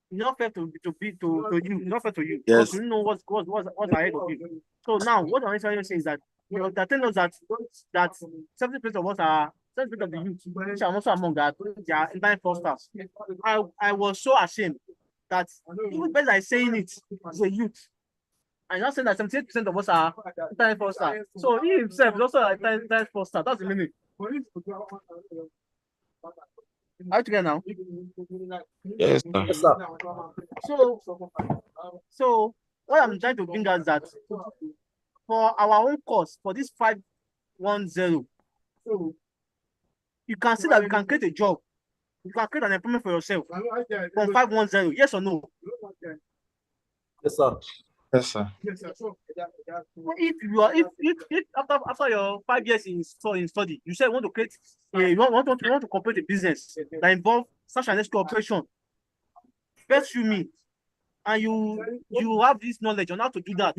It's not fair to you. It's not fair to you. Yes. Because you know what's ahead of you. So now what I'm trying to say is that they're telling us that 70% of us are 70% of the youth, which are also among that, they are internet fraudsters. I was so ashamed that even better like saying it as a youth. I'm not saying that 78% of us are internet fraudsters. So he himself is also an internet fraudster. That's the meaning. Are you together now? Yes, sir. So what I'm trying to bring out is that for our own course, for this 510, you can see that we can create a job. You can create an employment for yourself from 510. Yes or no? Yes, sir. Yes, sir. If you are if after your 5 years in study, you say you want to create you want to complete a business that involves such an operation, first you me, and you have this knowledge on how to do that.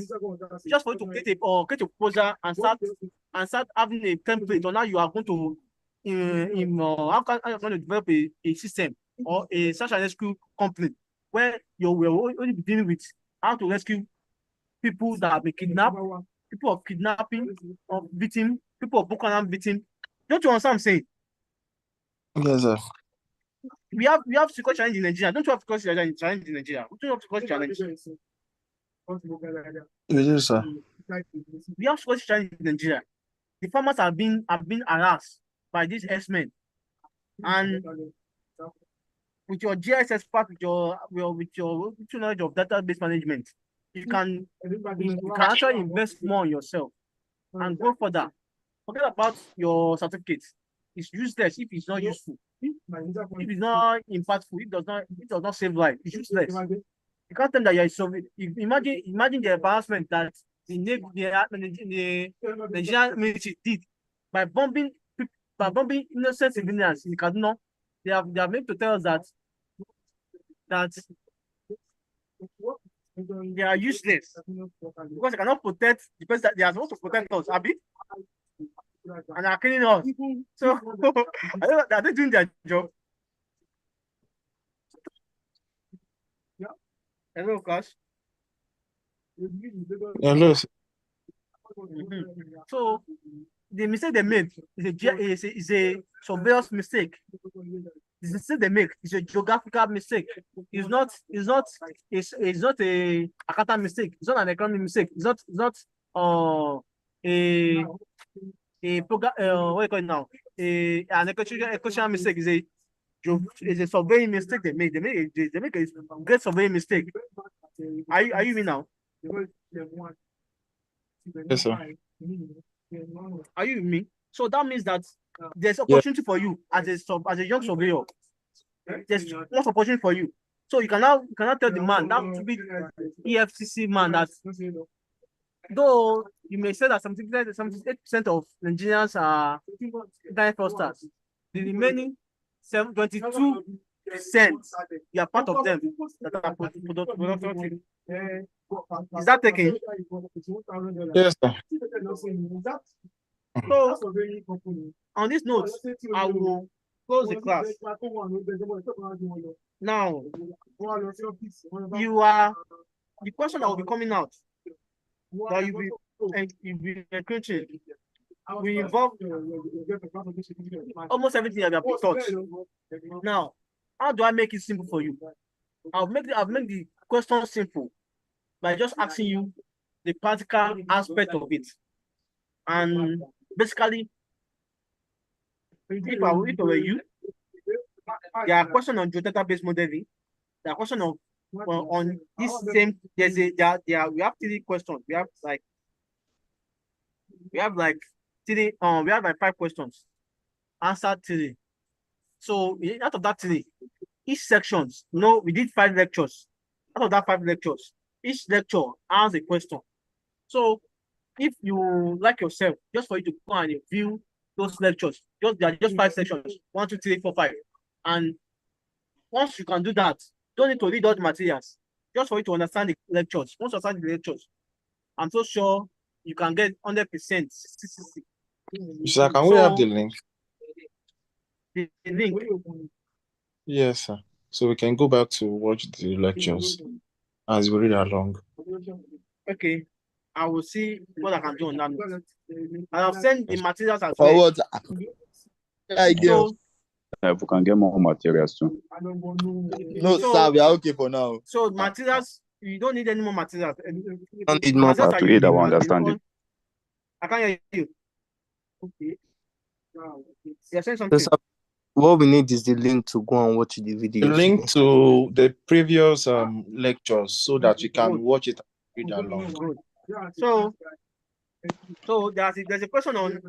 Just for you to create a proposal and start having a template on how you are going to how you're going to develop a system or a such an rescue company where you will only be dealing with how to rescue people that have been kidnapped, people of kidnapping, of victim, people of Boko Haram victim. Don't you understand what I'm saying? Yes, sir. We have security challenge in Nigeria. Don't you have security challenge in Nigeria? We don't have security challenge. We do, sir. We have security challenge in Nigeria. The farmers have been harassed by these S-men. And with your GIS part, with your knowledge of database management, you can actually invest more on yourself and go further. Forget about your certificates. It's useless if it's not useful. If it's not impactful, it does not save life. It's useless. You can't tell that you're a survey. Imagine the embarrassment that the Nigerian military did by bombing innocent civilians in Kaduna. They have made to tell us that they are useless because they cannot protect the person that they are supposed to protect us, Abi, and are killing us. So are they doing their job? Hello, Cash. Hello, sir. So the mistake they made is a surveillance mistake. The mistake they make is a geographical mistake. It's not a accountant mistake. It's not an economic mistake. It's not a program what do you call it now? An equational mistake. It's a surveying mistake they made. They make a great surveying mistake. Are you me now? Yes, sir. Are you with me? So that means that there's Yeah. opportunity for you as a young surveyor. There's much opportunity for you. So you cannot tell the man, that to be EFCC man, that though you may say that 78% of Nigerians are internet fraudsters, the remaining 22%, you are part of them that are productive. Is that taken? Yes, sir. So on this note, I will close the class. Now, the question that will be coming out, that you'll be encouraging, will involve almost everything that we have taught. Now, how do I make it simple for you? I'll make the question simple by just asking you the practical aspect of it. And basically, if I were you, there are questions on geodata-based modeling. There are questions on this same. We have 3 questions. We have like 5 questions. Answer 3. So out of that 3, each sections, we did 5 lectures. Out of that 5 lectures, each lecture has a question. So if you like yourself, just for you to go and review those lectures, there are just 5 sections, 1, 2, 3, 4, 5. And once you can do that, don't need to read all the materials, just for you to understand the lectures. Once you understand the lectures, I'm so sure you can get 100%. Sir, can we have the link? The link. Yes, sir. So we can go back to watch the lectures as we read along. Okay. I will see what I can do on that note. I'll send the materials as For well. what? So, we can get more materials too. No, sir, we are okay for now. So materials, you don't need any more materials. Don't need more Materials to aid our understanding. I can't hear you. Okay. You're saying Yes, something. sir. What we need is the link to go and watch the video. The link to the previous lectures so that you can watch it and read along. Good. So there's a question on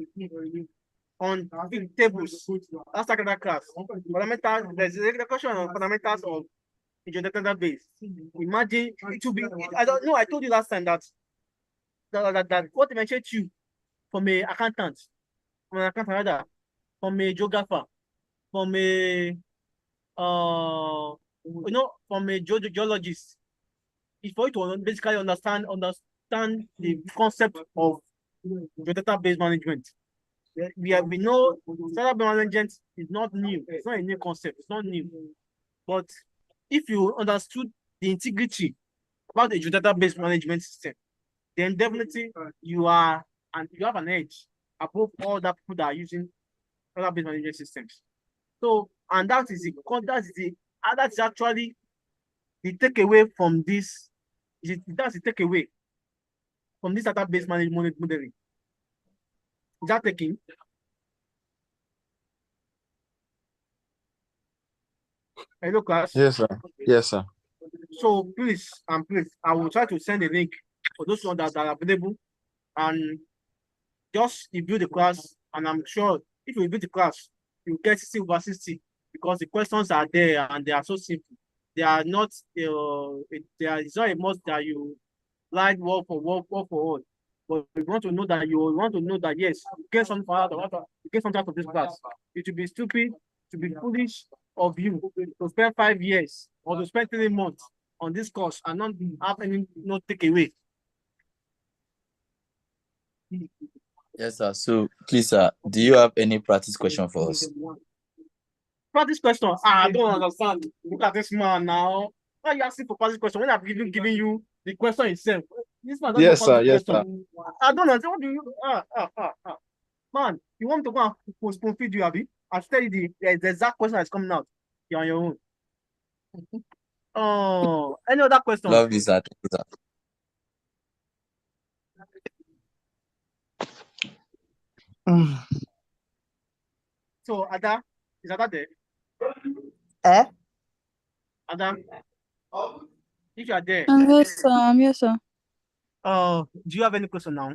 big tables. That's like that class. Fundamental. There's a question on fundamentals of the geodata base. Imagine it will be. I don't know. I told you last time that what differentiates you from a accountant, from a geographer, from a from a geologist, is for you to basically understand the concept of geodata-based management. We know geodata-based management is not new. It's not a new concept. It's not new. But if you understood the integrity about the geodata-based management system, then definitely you have an edge above all the people that are using geodata-based management systems. So, and that is actually the takeaway from this. That's the takeaway from this data-based management modeling. Is that taking? Hello, class. Yes, sir. Yes, sir. So please, I will try to send a link for those ones that are available, and just review the class. And I'm sure if you review the class, you get 60/60 because the questions are there and they are so simple. They are not. It's not a must that you like word for word. But you want to know that yes, you get something out of this class. It would be stupid, to be foolish of you to spend 5 years or to spend 3 months on this course and not have any takeaway. Yes, sir. So, please, sir, do you have any practice question for us? Practice question? I don't understand. Look at this man now. Why are you asking for practice question when I've given you the question itself? This man doesn't Yes, sir. practice Yes, sir. question. I don't understand. What do you? Man, you want me to go and spoon feed you, Abby? I'll tell you the exact question that's coming out. You're on your own. Oh, any other question? Lovely, sir. Thank you, sir. So, Ada, is Ada there? Adam, if you are there, Yes, sir. Yes, sir. do you have any question now?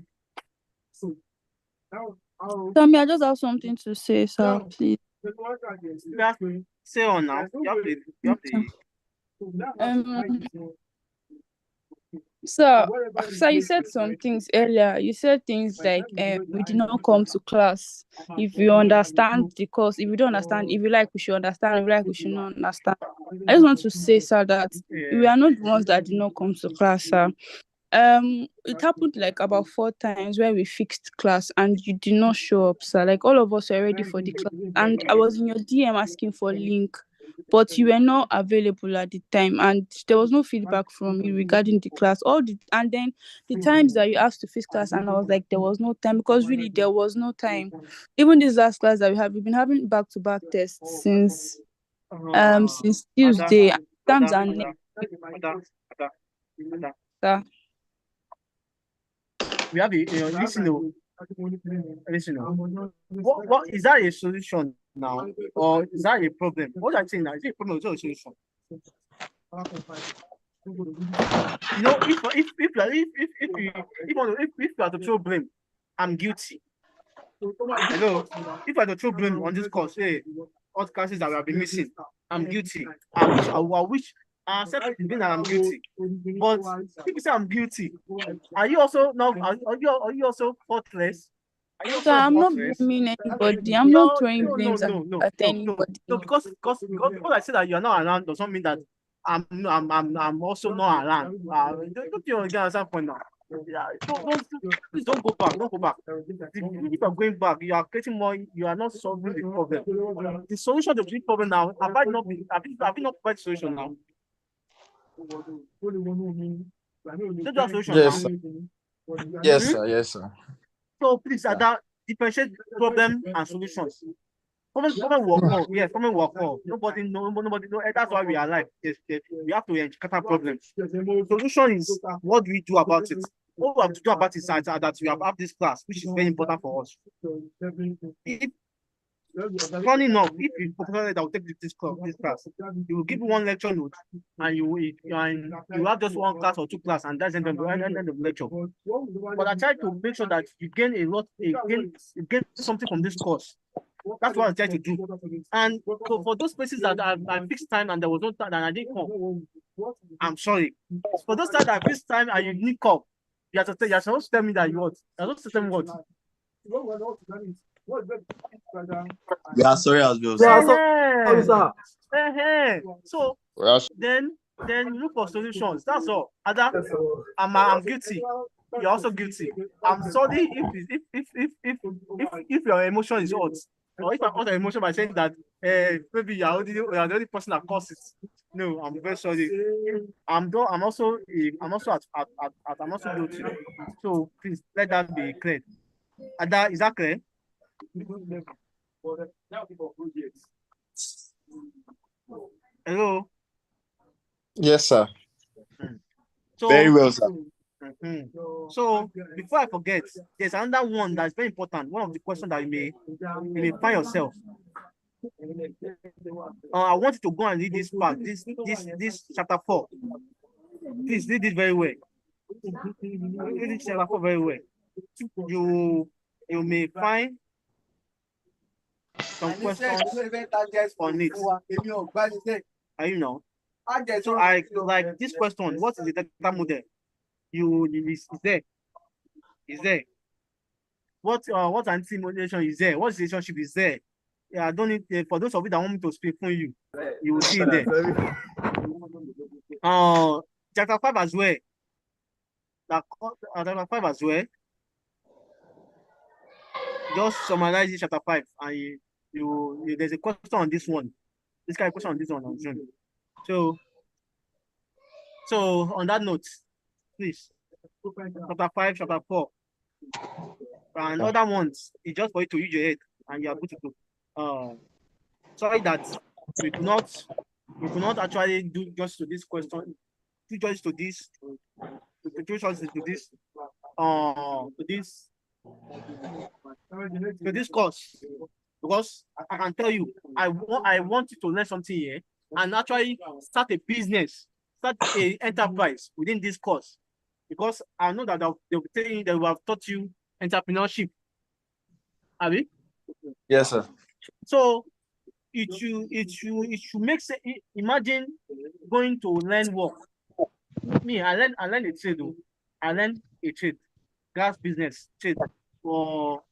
Tommy, I just have something to say, sir. Please. You have to say on now. You have the So, sir, you said some things earlier. You said things like, we did not come to class. If you understand the course, if you don't understand, if you like, we should understand. If you like, we should not understand. I just want to say, sir, that we are not the ones that did not come to class, sir. It happened like about 4 times where we fixed class and you did not show up, sir. Like all of us were ready for the class, and I was in your DM asking for link, but you were not available at the time, and there was no feedback from you regarding the class. And then the times that you asked to fix class, and I was like, there was no time, because really there was no time. Even this last class that we've been having back-to-back tests since Tuesday. Exams are next week, sir. we have a listen. What is that a solution now, or is that a problem? What I'm saying now, is it a problem or is it a solution? You know, if you are to throw blame, I'm guilty. Hello, if I to throw blame on this course, hey, all classes that we have been missing, I'm guilty. I wish I accept the blame that I'm guilty. But if you say I'm guilty, are you also not? Are you also faultless? Are you So also I'm not faultless? blaming anybody. I'm not throwing No, blames at anybody. because I say that you're not around doesn't mean that I'm also not around. Don't you understand point now? Yeah, please don't go back. Don't go back. If you're going back, you are creating more. You are not solving the problem. The solution to the problem now. Have I not provided solution now? Don't you have solution Yes, now? sir. Yes, sir. Yes, sir. So please, Ada, differentiate problem and solutions. Problem will occur. Yes, problem will occur. Nobody know. That's why we are alive. Yes, we have to encounter problems. Solution is what do we do about it? What we have to do about it is that we have this class, which is very important for us. If funny enough, if you professor that will take this class, he will give you one lecture note, and you have just one class or two class, and that's the end of the lecture. But I try to make sure that you gain you gain something from this course. That's what I try to do. And so for those places that I fixed time and there was no time and I didn't come, I'm sorry. For those times that I fixed time and you didn't come, you're supposed to tell me that you what? You're supposed to tell me what? We are sorry as well, Yeah, sir. sorry, sir. So Well, then you look for solutions. That's all. Ada, I'm guilty. You're also guilty. I'm sorry if your emotion is hot, or if I hurt your emotion by saying that maybe you are the only person that causes it. No, I'm very sorry. I'm also guilty. So please let that be clear. Ada, is that clear? Hello. yes, sir. So Very well, sir. So before I forget, there's another one that's very important. One of the questions that you may find yourself. I want you to go and read this part, this chapter 4. Please read it very well. Read this chapter 4 very well. You may find some questions on it. Are you know? So I like this question. What is the data model? Is there? Is there? What anti-simulation is there? What relationship is there? Yeah, I don't need for those of you that want me to speak for you, you will see it there. Chapter 5 as well. Chapter 5 as well. Just summarize this chapter 5, and there's a question on this one. This kind of question on this one on June. So on that note, please, chapter 5, chapter 4, and other ones, it's just for you to use your head, and you are good to go. Sorry that we could not actually do just to this question, do just to this, to this course, because I can tell you, I want you to learn something here. and actually start a business, start a enterprise within this course. Because I know that they'll be telling you, they will have taught you entrepreneurship. Abi? Yes, sir. So it should make sense. Imagine going to learn work. Me, I learned a trade. I learned a trade, gas business trade for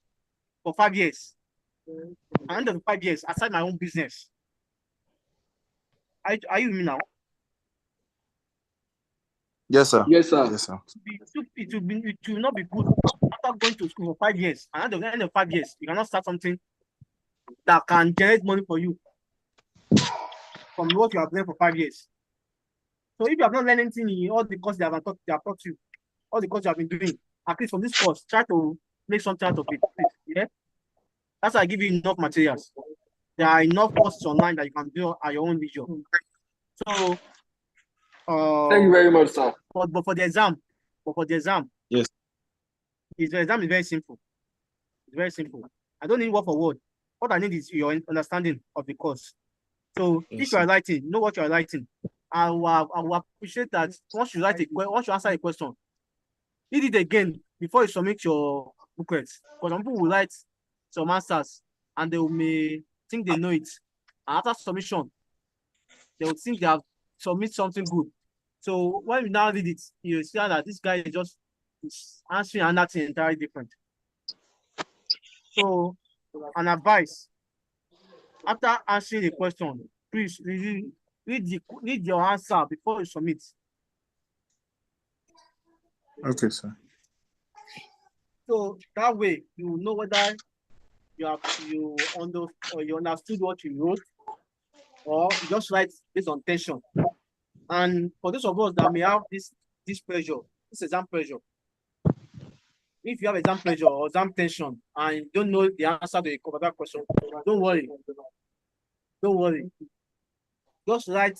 5 years. And end of 5 years, I started my own business. Are you with me now? Yes, sir. Yes, sir. Yes, sir. It will not be good after going to school for 5 years. And at the end of 5 years, you cannot start something that can generate money for you from what you have learned for 5 years. So if you have not learned anything in all the courses they have taught you, all the courses you have been doing, at least from this course, try to make something out of it. Yeah, that's why I give you enough materials. There are enough courses online that you can do at your own leisure. So, Thank you very much, sir. but for the exam, Yes. the exam is very simple. It's very simple. I don't need word for word. What I need is your understanding of the course. So Yes, if you are sir. writing, know what you are writing. I will appreciate that once you answer a question, read it again before you submit your booklet. Because some people will write some answers and they may think they know it. And after submission, they will think they have submit something good. So when you now read it, you see that this guy is answering another thing entirely different. So an advice, after answering the question, please read your answer before you submit. Okay, sir. So that way you will know whether you understood what you wrote, or you just write based on tension. And for those of us that may have this pressure, this exam pressure, if you have exam pressure or exam tension and you don't know the answer to that question, don't worry. Don't worry. Just write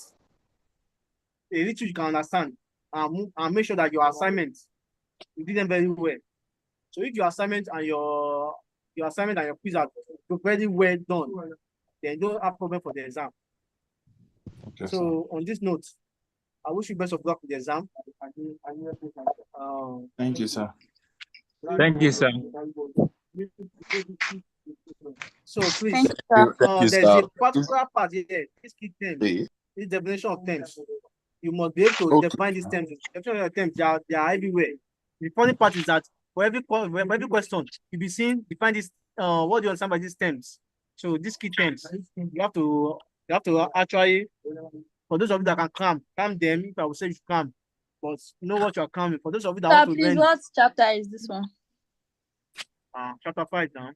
a little you can understand and make sure that your assignments, you did them very well. So if your assignment and your quiz are very well done, then don't have problem for the exam. Okay, so sir. on this note, I wish you best of luck with the exam. Thank you, sir. Thank you, sir. So please, Thank you, sir. Thank you, there's a sir. particular part here. This key term, Hey. this definition of terms. You must be able to Okay. define these terms. Definition of terms, they are everywhere. The funny part is that for every question, you'll be seeing define this. What do you understand by these terms? So these key terms, you have to actually, for those of you that can calm them. If I would say you should calm, but you know what you are calming. For those of you that Sir, want to please, learn, what chapter is this one? chapter 5 now.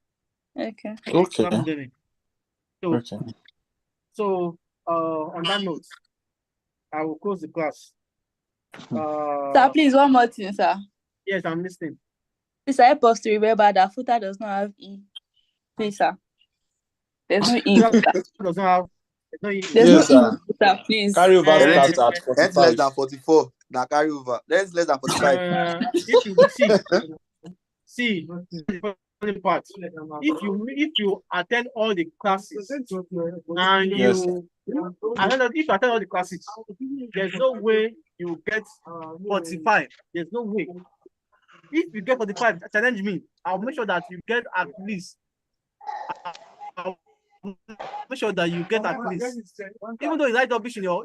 Okay. Okay. So, Okay. so on that note, I will close the class. Sir, please, one more thing, sir. Yes, I'm listening. Please help us to remember that footer does not have E. Please, sir. There's no E. Does not have. No, There's Yes, no sir. E, footer, please. Carry over Rent start at less 45. than 44. Now carry over. Less than 45. If you see the funny part, if you attend all the classes and Yes. I don't know, if you attend all the classes, there's no way you get 45. There's no way. If you get 45, challenge me. I'll make sure that you get at least. I'll make sure that you get at least. Even though you write rubbish in your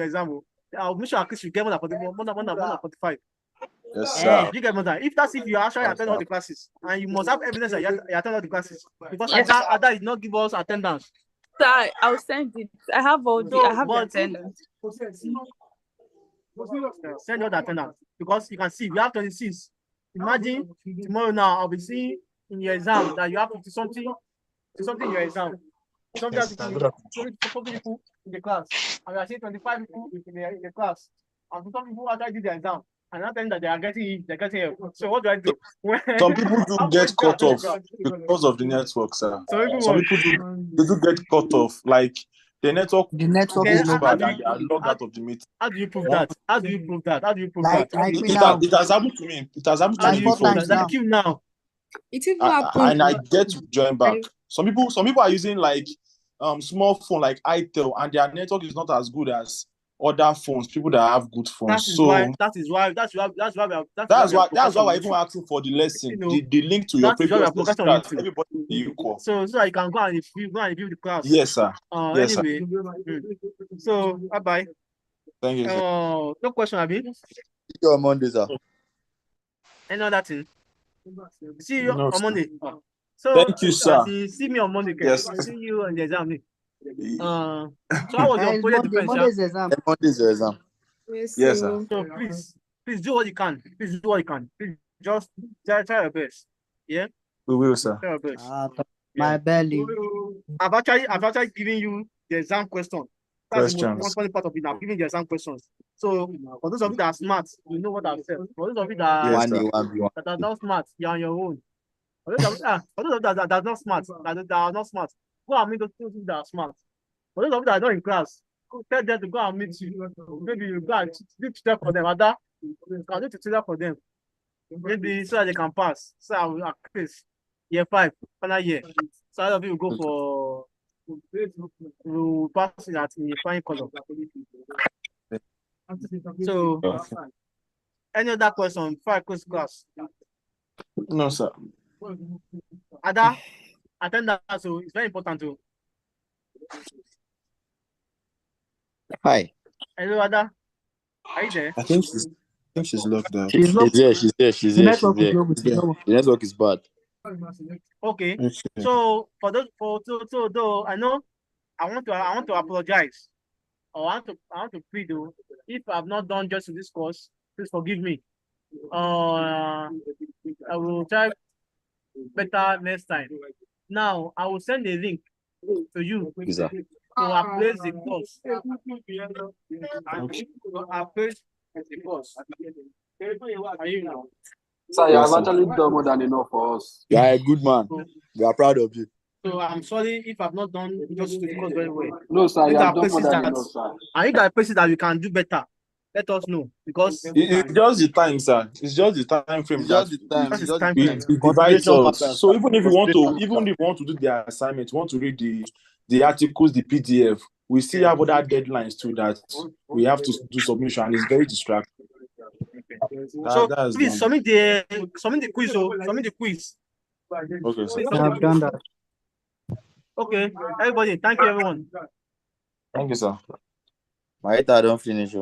exam, I'll make sure at least you get more than 45. Yes, sir. You get more than. If you actually attend all the classes, and you must have evidence that you attend all the classes, because Ada did not give us attendance. Sir, I'll send it. I have all the attendance. Send all the attendance, because you can see we have 26. Imagine tomorrow now I'll be seeing in your exam that you have 50 something in your exam. Something people in the class, and we are seeing 25 people in the class, and some people actually do the exam. And not that they are getting it. So what do I do? Some people do get cut off because of the network, sir. Some people do get cut off. Like the network is goes not bad good. and they are logged out of the meeting. How do you prove that? It has happened to me. It has happened to me before. Thank you now. It even happened. And I get to join back. Some people are using like small phone like itel, and their network is not as good as other phones, people that have good phones. That's why we are That's why we're even focusing on asking for the lesson, you know, the link to your that is why we previous are lesson, focusing on that YouTube. everybody will be equal. So I can go and review the class. Yes, sir. Yes, sir. Anyway, so bye. Thank you, sir. No question, Abi. See you on Monday, sir. Any other thing? See you No, on sir. Monday. So Thank you, sir. as you see me on Monday, Yes. see you on the exam. So how was your project defense? Monday's exam. And Monday's your exam. Yes, sir. So please do what you can. Please do what you can. Please just try your best. Yeah, We will, sir. try your best. My belly. I've actually given you the exam question. That's the most Questions. funny part of it. I've given the exam questions. So for those of you that are smart, you know what I've said. For those of you that Yes, One sir. day, 1v1. that are not smart, you're on your own. For those of you that are not smart, that are not smart, go and meet those people that are smart. For those of you that are not in class, tell them to go and meet you. Maybe you go and do tutor for them. Other you can do tutor for them. Maybe so that they can pass. So I will access year 5, final year. So all of you will go for will pass it at in a fine color. So Okay. any other question before I close class? No, sir. Ada, attend that, so it's very important to. Hi. Hello, Ada. Are you there? I think she's locked out. She's not. She's there. The network is low. The network is bad. Okay. Okay. So for those so though I know I want to apologize. Or I want to plead though. If I've not done just this course, please forgive me. I will try better next time. Now I will send a link to you. Yes, sir. So I place the course. I place the course. Are you now? Sir, you Yes, have sir. actually done more than enough for us. You are a good man. We are proud of you. So I'm sorry if I've not done just the course very well. No, sir, you These are have done more places than that enough, sir. I think there are places that we can do better. Let us know because It's just the time, sir. It's just the time frame It's that just the time. That's It's the just the time it, frame. time. it divides Concentration us. matters. So even if you want Concentration to do the assignment, want to read the articles, the PDF, we still have other deadlines too that we have to do submission, and it's very distracting. So That's please one. submit the quiz. Submit the quiz. Okay, sir. I have done that. Okay, everybody. Thank you, everyone. Thank you, sir. My head, I don't finish.